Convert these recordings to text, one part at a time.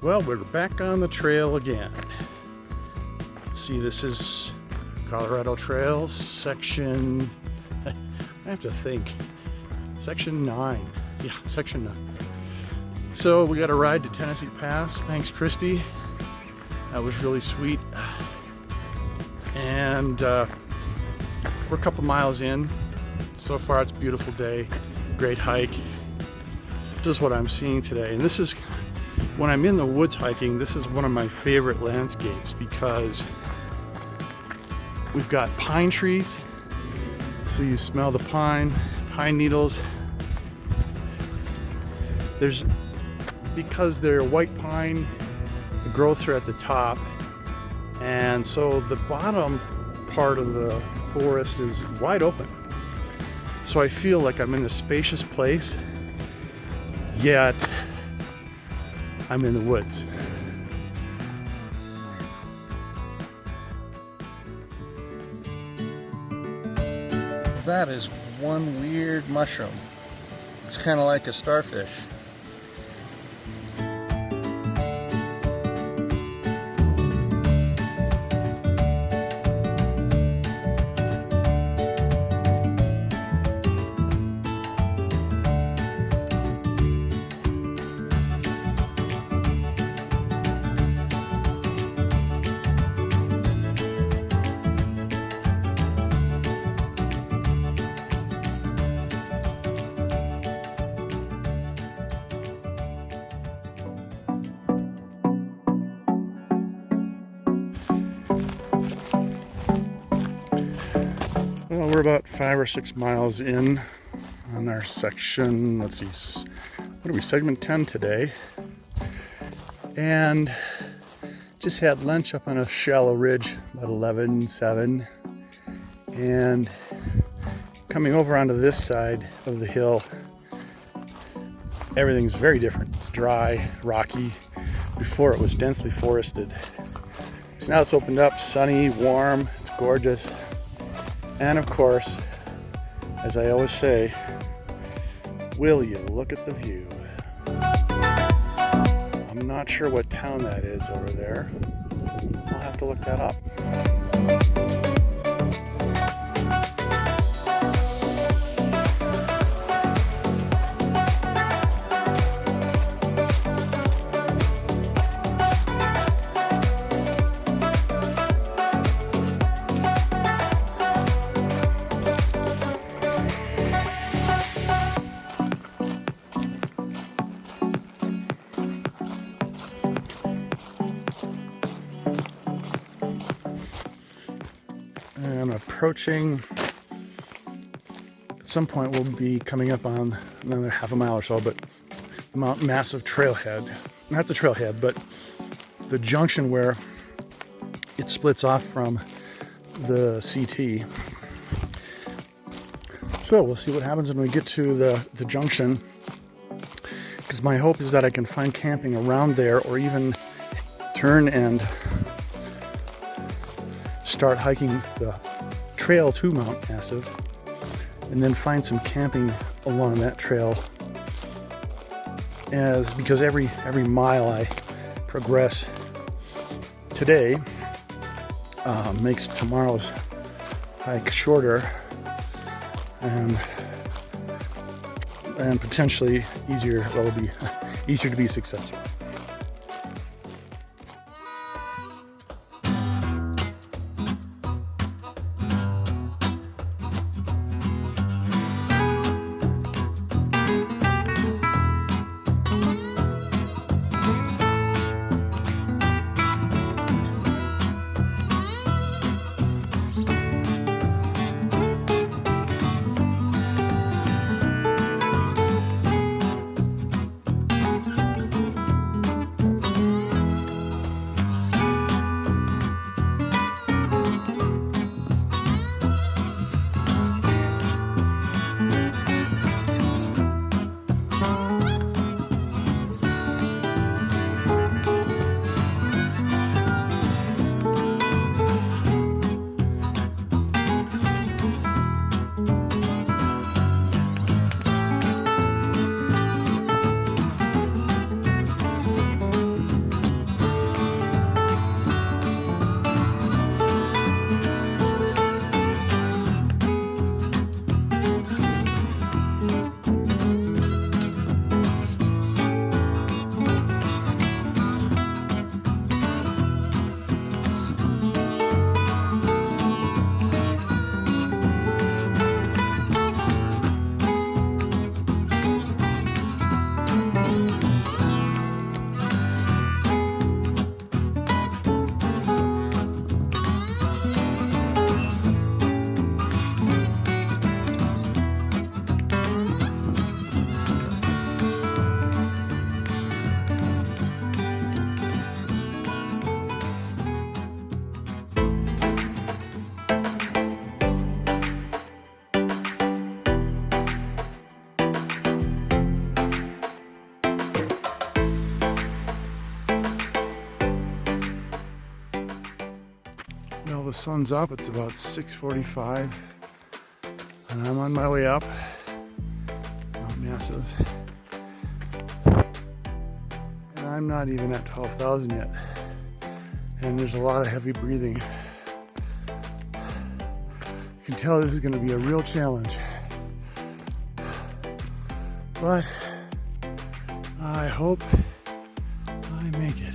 Well, we're back on the trail again. Let's see, this is Colorado Trails, section, I have to think, section 9. Yeah, section 9. So we got a ride to Tennessee Pass. Thanks, Christy. That was really sweet. And we're a couple miles in. So far, it's a beautiful day, great hike. This is what I'm seeing today. And this is, when I'm in the woods hiking, this is one of my favorite landscapes because we've got pine trees. So you smell the pine needles. Because they're white pine, the growths are at the top. And so the bottom part of the forest is wide open. So I feel like I'm in a spacious place, yet I'm in the woods. That is one weird mushroom. It's kind of like a starfish. Well, we're about 5 or 6 miles in on our section. Let's see, what are we, segment 10 today? And just had lunch up on a shallow ridge about 11:07. And coming over onto this side of the hill, everything's very different. It's dry, rocky. Before it was densely forested. So now it's opened up, sunny, warm, it's gorgeous. And of course, as I always say, will you look at the view? I'm not sure what town that is over there. I'll have to look that up. I'm approaching, at some point we'll be coming up on another half a mile or so, but the massive trailhead, not the trailhead, but the junction where it splits off from the CT. So we'll see what happens when we get to the junction, because my hope is that I can find camping around there, or even turn and start hiking the trail to Mount Massive, and then find some camping along that trail, because every mile I progress today makes tomorrow's hike shorter and potentially easier. Well, it'll be easier to be successful. the sun's up. It's about 6:45 and I'm on my way up. Not massive. And I'm not even at 12,000 yet. And there's a lot of heavy breathing. You can tell this is going to be a real challenge. But I hope I make it.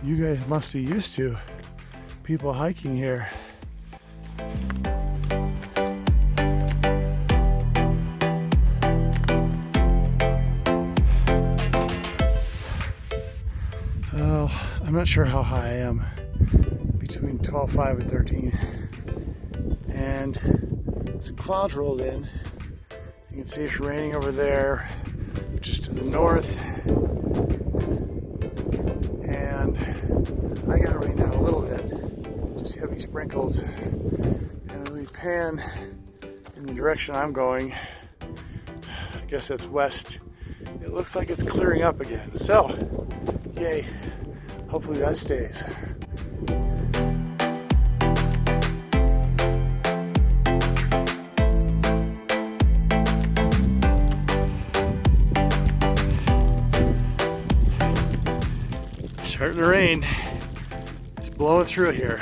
You guys must be used to people hiking here. Oh, I'm not sure how high I am, between 12.5 and 13. And some clouds rolled in. You can see it's raining over there, just to the north. And I got rain down a little bit, just heavy sprinkles. And then we pan in the direction I'm going. I guess that's west. It looks like it's clearing up again. So, yay. Hopefully that stays. Starting to rain. It's blowing through here.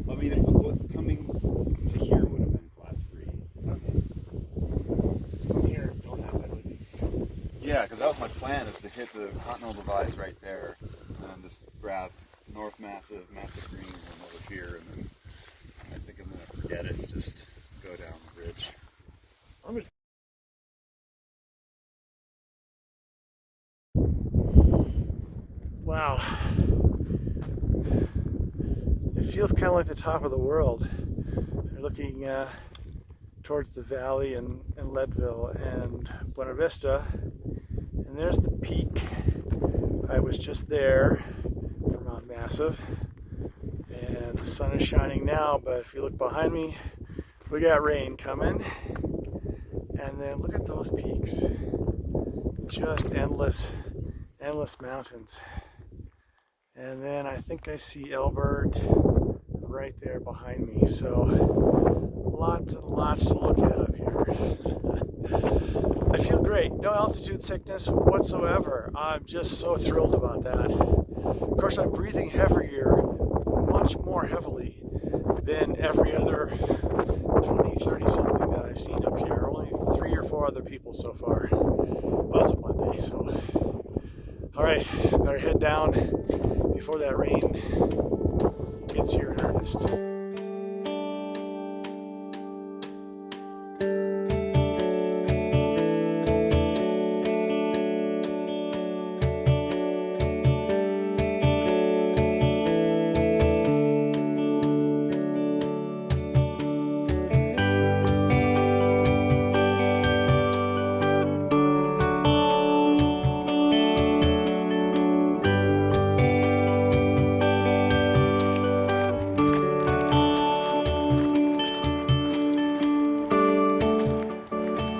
I mean, if coming to here would have been class 3. Okay. From here, don't have it, would you? Yeah, because that was my plan, is to hit the Continental Divide right there, and then just grab North Massive Green, and over here, and then I think I'm going to forget it and just go down the ridge. Wow. It feels kind of like the top of the world. You're looking towards the valley and Leadville and Buena Vista. And there's the peak. I was just there for Mount Massive. And the sun is shining now, but if you look behind me, we got rain coming. And then look at those peaks. Just endless mountains. And then I think I see Elbert right there behind me. So lots and lots to look at up here. I feel great. No altitude sickness whatsoever. I'm just so thrilled about that. Of course, I'm breathing heavier, much more heavily than every other 20, 30 something that I've seen up here. Only 3 or 4 other people so far. Well, it's a Monday, so. All right, better head down before that rain gets here in earnest.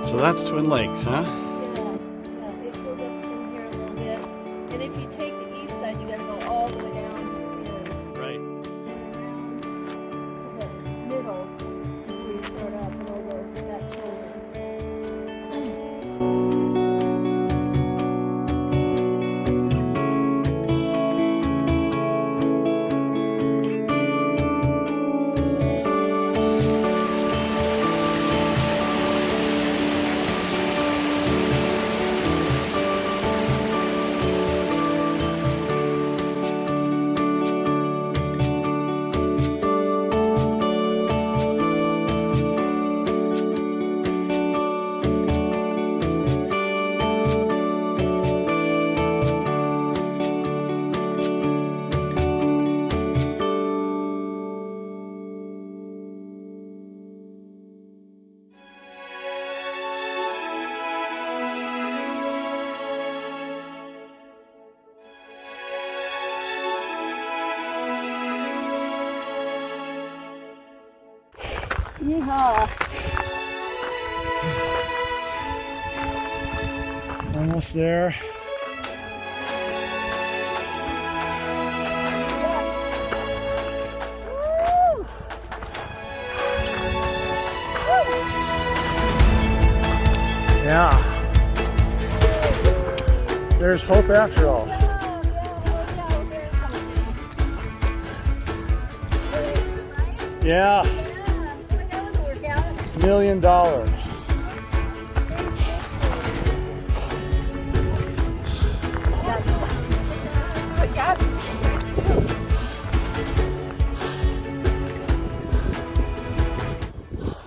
So that's Twin Lakes, huh? Yeah, it goes up in here a little bit. And if you take the east side, you gotta go all the way down here. Right. And around to the middle before you start up and over that shoulder. Yeehaw. Almost there. Woo! Yeah. There's hope after all. Yeah. $1 million.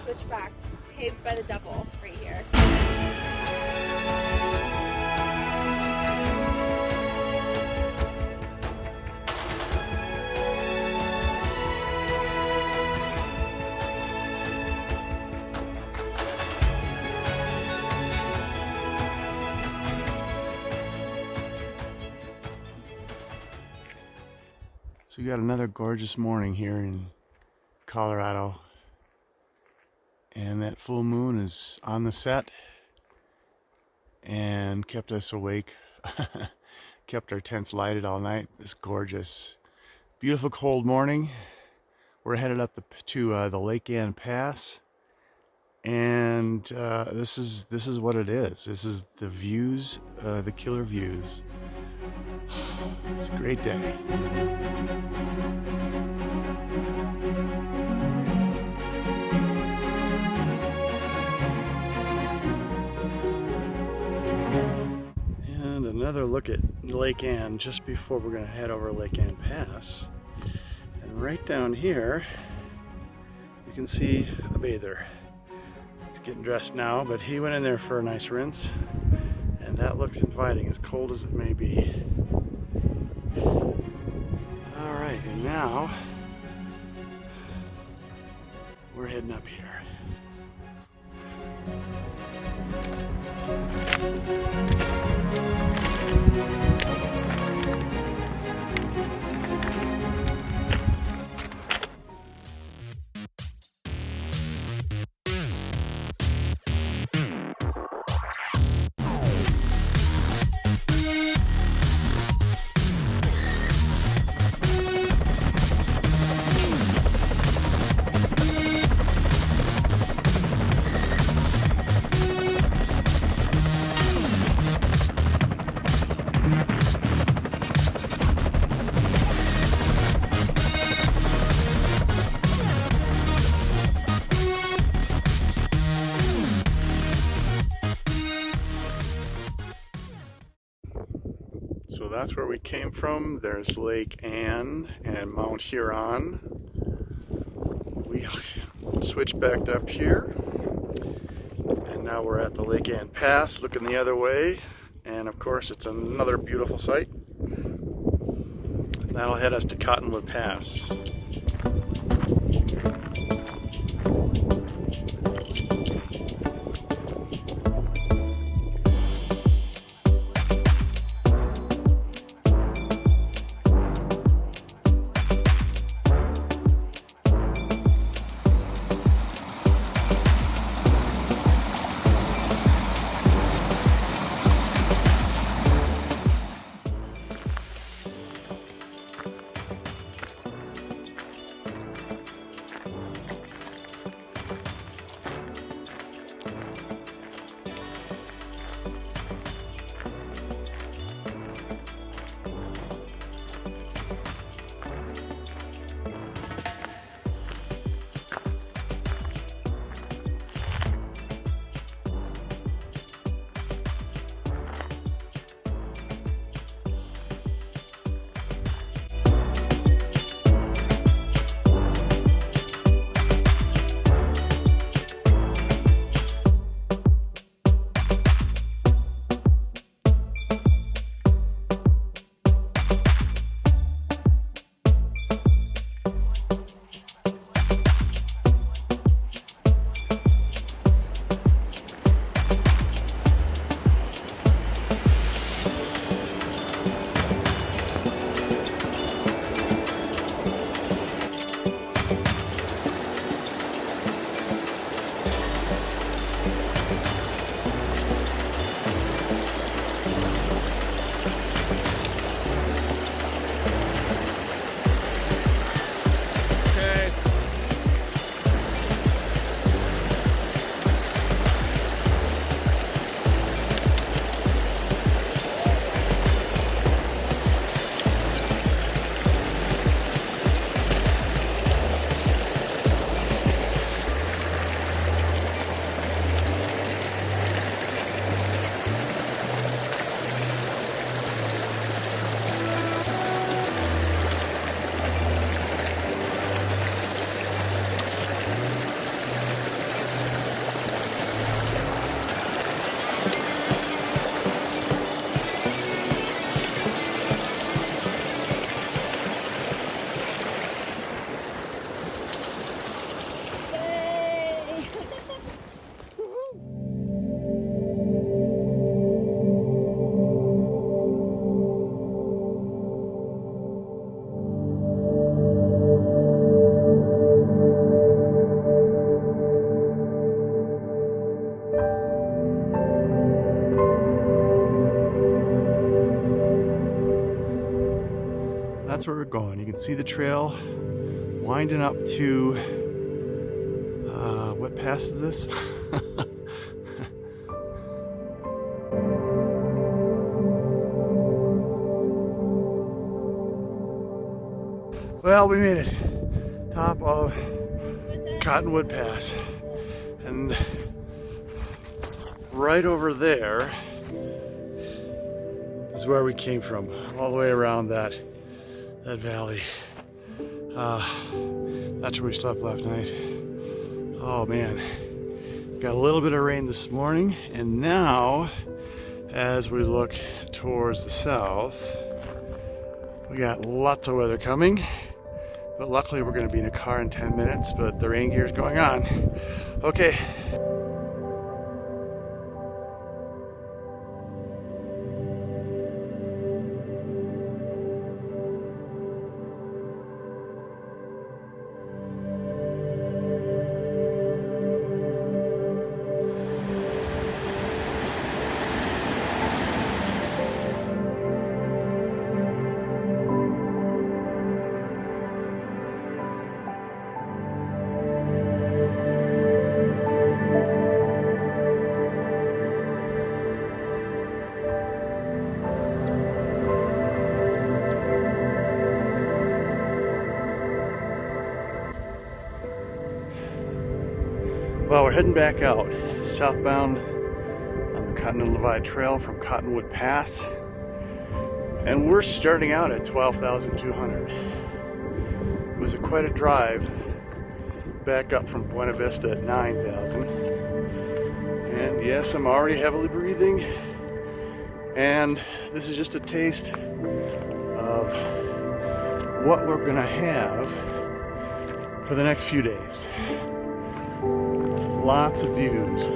Switchbacks paved by the devil right here. So we got another gorgeous morning here in Colorado, and that full moon is on the set and kept us awake. Kept our tents lighted all night. It's gorgeous, beautiful cold morning. We're headed up to the Lake Ann Pass, and this is what it is. This is the views, the killer views. It's a great day. And another look at Lake Ann just before we're going to head over Lake Ann Pass. And right down here, you can see a bather. He's getting dressed now, but he went in there for a nice rinse. And that looks inviting, as cold as it may be. Alright, and now we're heading up here. So that's where we came from. There's Lake Ann and Mount Huron. We switched back up here, and now we're at the Lake Ann Pass, looking the other way. And of course, it's another beautiful sight. That'll head us to Cottonwood Pass. that's where we're going. You can see the trail winding up to, what pass is this? Well, we made it. Top of Cottonwood Pass. And right over there is where we came from, all the way around that valley. That's where we slept last night. Oh man, got a little bit of rain this morning, and now as we look towards the south, we got lots of weather coming, but luckily we're going to be in a car in 10 minutes, but the rain gear is going on. Okay. Well, we're heading back out, southbound on the Continental Divide Trail from Cottonwood Pass. And we're starting out at 12,200. It was quite a drive back up from Buena Vista at 9,000. And yes, I'm already heavily breathing. And this is just a taste of what we're gonna have for the next few days. Lots of views.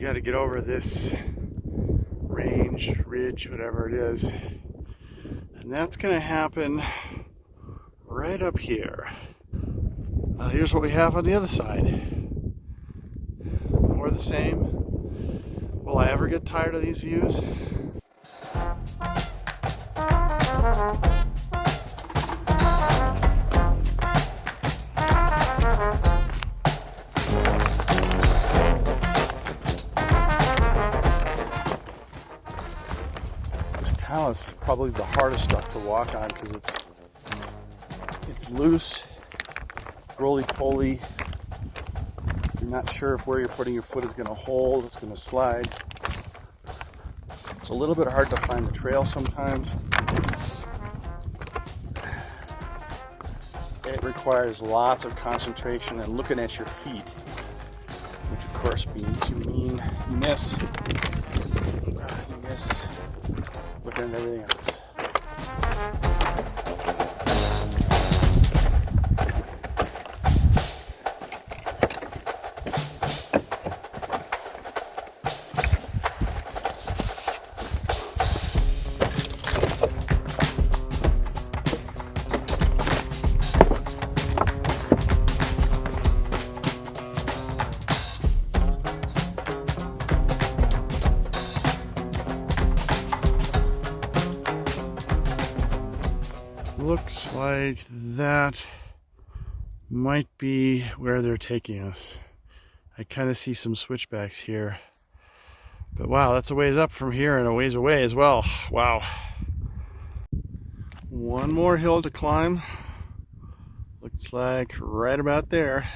Got to get over this range, ridge, whatever it is, and that's going to happen right up here. Here's what we have on the other side. More of the same. Will I ever get tired of these views? It's probably the hardest stuff to walk on because it's loose, roly-poly. You're not sure if where you're putting your foot is going to hold, it's going to slide. It's a little bit hard to find the trail sometimes. It requires lots of concentration and looking at your feet, which of course means you miss looking at everything else. Looks like that might be where they're taking us. I kind of see some switchbacks here. But wow, that's a ways up from here and a ways away as well. Wow. One more hill to climb. Looks like right about there.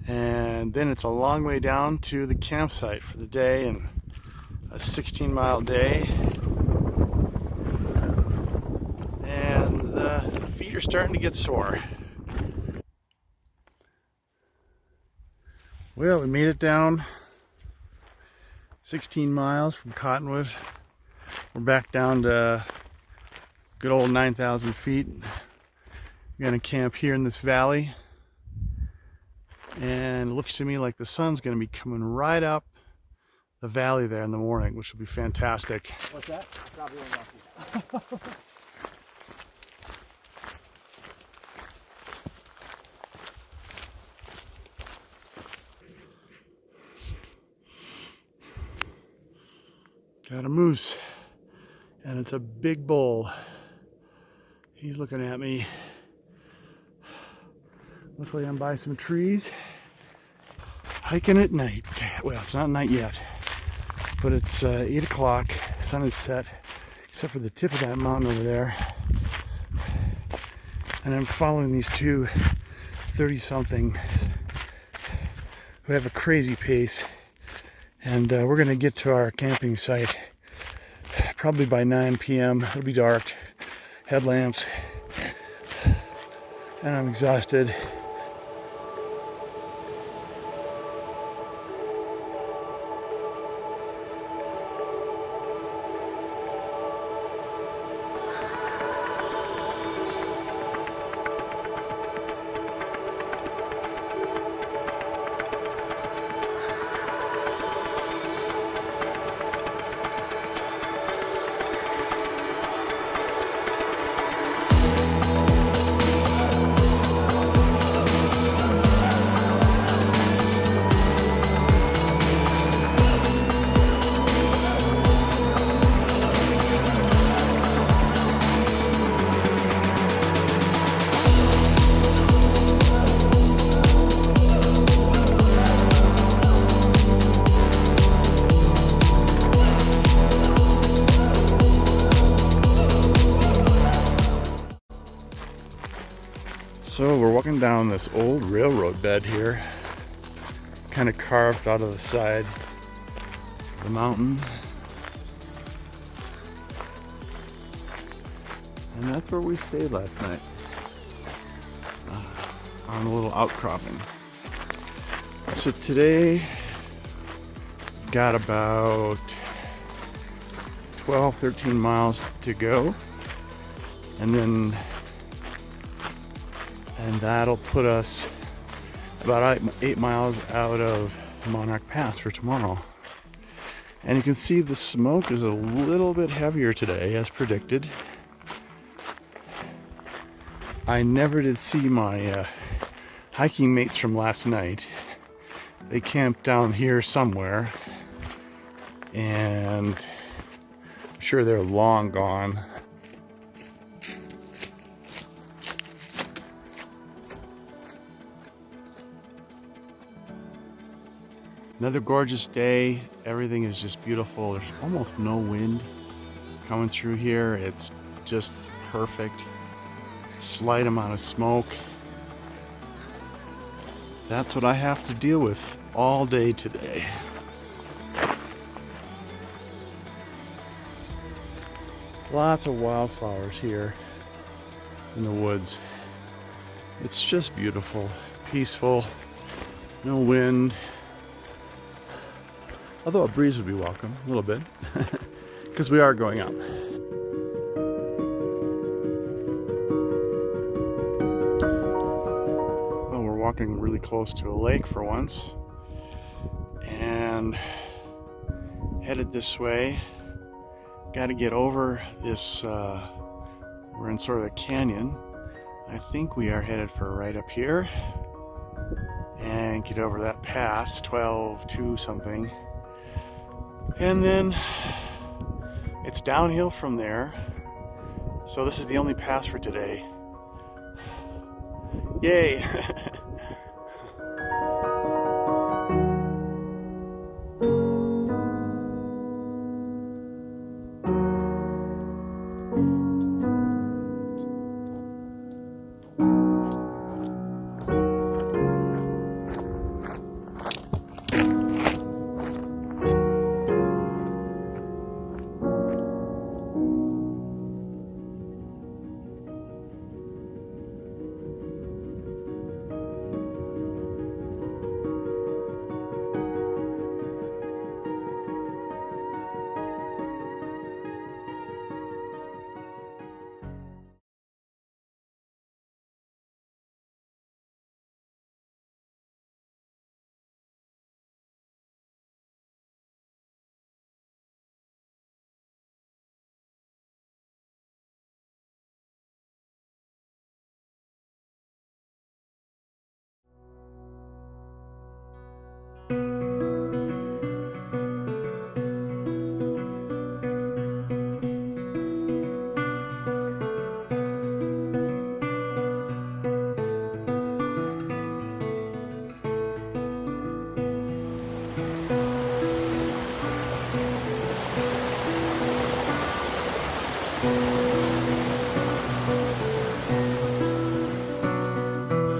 And then it's a long way down to the campsite for the day, and a 16-mile day. And the feet are starting to get sore. Well, we made it down 16 miles from Cottonwood. We're back down to good old 9,000 feet. We're gonna camp here in this valley. And it looks to me like the sun's gonna be coming right up the valley there in the morning, which will be fantastic. What's that? Probably unlucky. Got a moose, and it's a big bull. He's looking at me. Luckily I'm by some trees. Hiking at night. Well, it's not night yet, but it's 8 o'clock. Sun is set, except for the tip of that mountain over there. And I'm following these two 30-something who have a crazy pace. And we're going to get to our camping site probably by 9 p.m. It'll be dark, headlamps, and I'm exhausted. So we're walking down this old railroad bed here, kind of carved out of the side of the mountain. And that's where we stayed last night, on a little outcropping. So today, we've got about 12, 13 miles to go, and that'll put us about 8 miles out of Monarch Pass for tomorrow. And you can see the smoke is a little bit heavier today, as predicted. I never did see my hiking mates from last night. They camped down here somewhere, and I'm sure they're long gone. Another gorgeous day. Everything is just beautiful. There's almost no wind coming through here. It's just perfect. Slight amount of smoke. That's what I have to deal with all day today. Lots of wildflowers here in the woods. It's just beautiful, peaceful, no wind. Although a breeze would be welcome, a little bit, because we are going up. Well, we're walking really close to a lake for once, and headed this way. Got to get over this, we're in sort of a canyon. I think we are headed for right up here, and get over that pass, 12-2 something. And then it's downhill from there, So this is the only pass for today. Yay!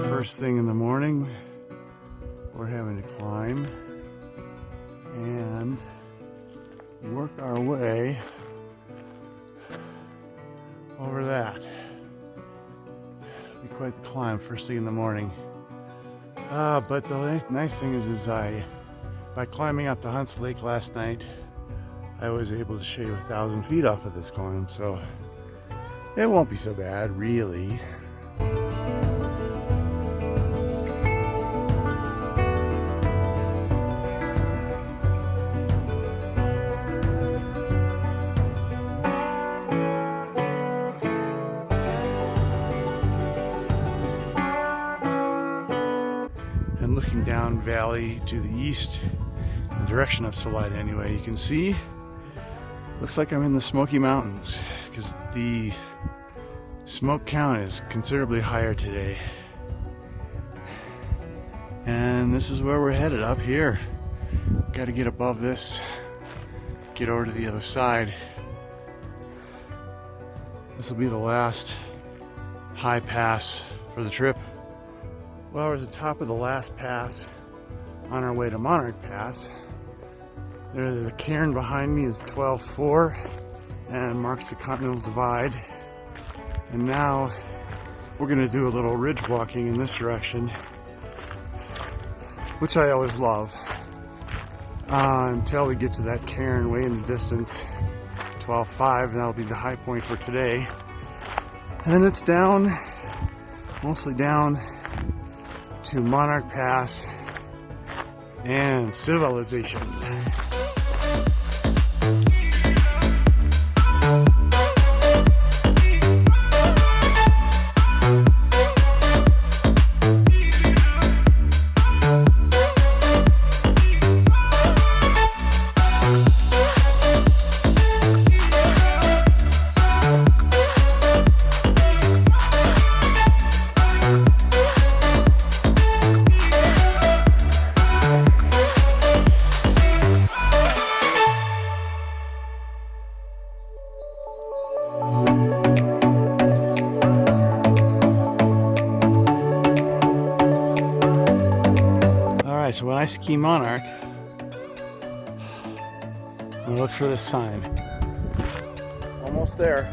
First thing in the morning, we're having to climb and work our way over that. Be quite the climb first thing in the morning. But the nice thing is by climbing up to Hunts Lake last night, I was able to shave 1,000 feet off of this climb, so it won't be so bad, really. And looking down valley to the east, in the direction of Salida anyway, you can see, looks like I'm in the Smoky Mountains, because the smoke count is considerably higher today. And this is where we're headed, up here. Got to get above this, get over to the other side. This will be the last high pass for the trip. Well, we're at the top of the last pass on our way to Monarch Pass. The cairn behind me is 12.4 and marks the Continental Divide. And now we're going to do a little ridge walking in this direction, which I always love, until we get to that cairn way in the distance, 12.5, and that'll be the high point for today. And then it's down, mostly down to Monarch Pass and civilization. So when I ski Monarch, I'm gonna look for this sign. Almost there.